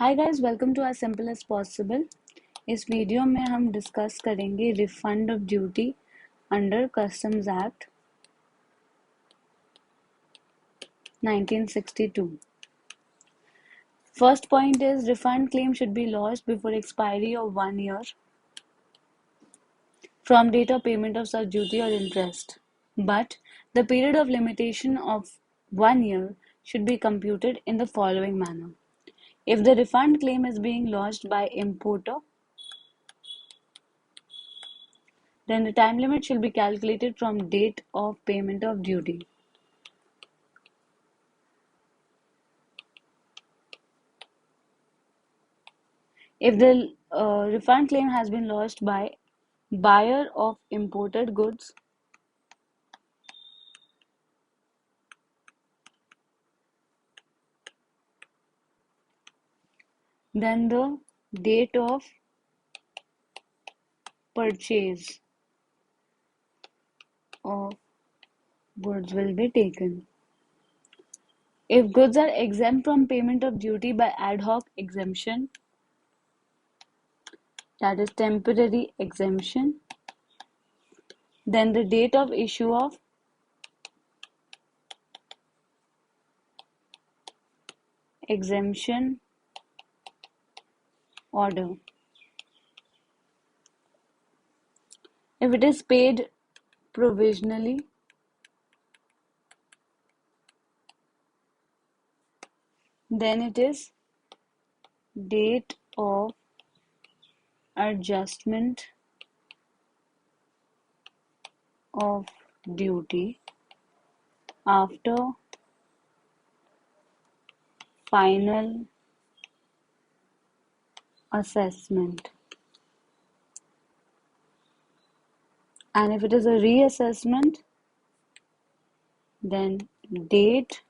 Hi guys, welcome to as simple as possible. इस video में हम डिस्कस करेंगे refund of duty under customs act 1962। First point is refund claim should be lodged before expiry of 1 year from date of payment of such duty or interest, but the period of limitation of 1 year should be computed in the following manner. If the refund claim is being lodged by importer, then the time limit should be calculated from date of payment of duty. If the refund claim has been lodged by buyer of imported goods, then the date of purchase of goods will be taken. If goods are exempt from payment of duty by ad hoc exemption, that is temporary exemption, then the date of issue of exemption order. If it is paid provisionally, then it is date of adjustment of duty after final assessment. And if it is a reassessment, then date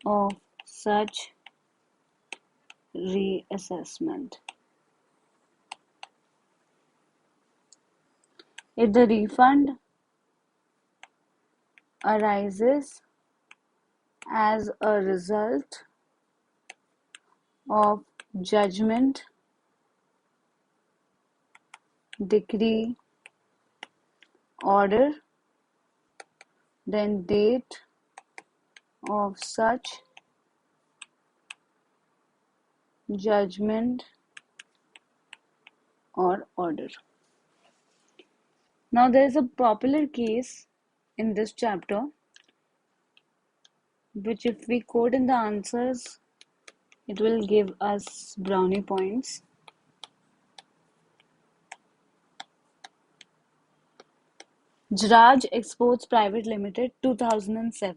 of such reassessment. If the refund arises as a result of judgment, decree, order, then date of such judgment or order. Now there is a popular case in this chapter, which if we quote in the answers, it will give us brownie points. Jraj Exports Private Limited, 2007.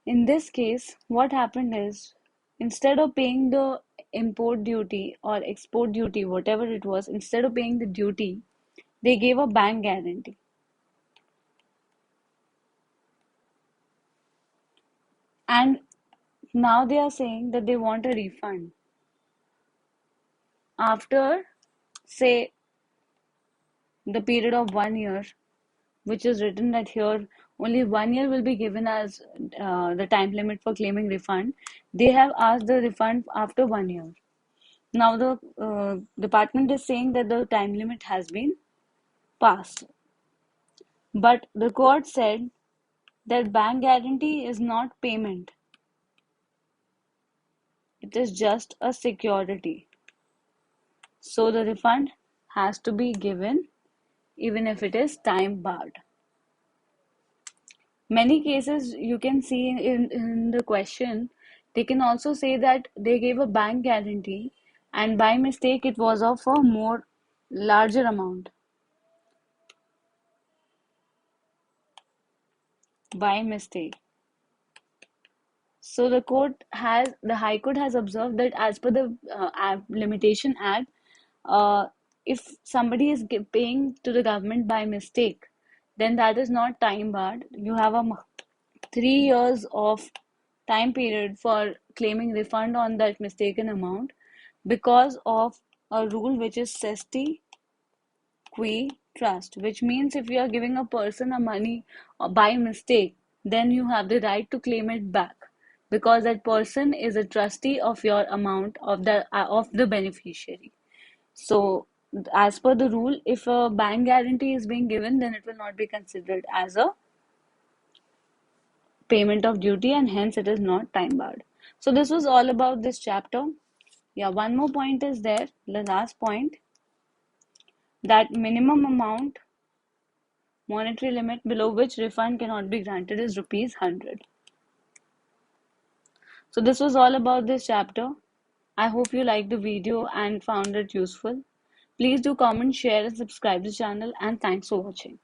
In this case, what happened is, instead of paying the import duty or export duty, whatever it was, instead of paying the duty, they gave a bank guarantee. And now they are saying that they want a refund. After, say, the period of 1 year, which is written that here only 1 year will be given as the time limit for claiming refund, they have asked the refund after 1 year. Now the department is saying that the time limit has been passed. But the court said that bank guarantee is not payment. It is just a security. So the refund has to be given even if it is time barred. Many cases you can see in the question, they can also say that they gave a bank guarantee and by mistake it was of a more larger amount. By mistake. So the High Court has observed that as per the Limitation Act, uh, if somebody is paying to the government by mistake, then that is not time barred. You have a 3 years of time period for claiming refund on that mistaken amount because of a rule which is cesti qui trust, which means if you are giving a person a money by mistake, then you have the right to claim it back. because that person is a trustee of your amount of the beneficiary. So, as per the rule, if a bank guarantee is being given, then it will not be considered as a payment of duty and hence it is not time barred. So, this was all about this chapter. Yeah, one more point is there, the last point, that minimum amount monetary limit below which refund cannot be granted is rupees 100. So, this was all about this chapter. I hope you liked the video and found it useful. Please do comment, share, and subscribe to the channel. And thanks for watching.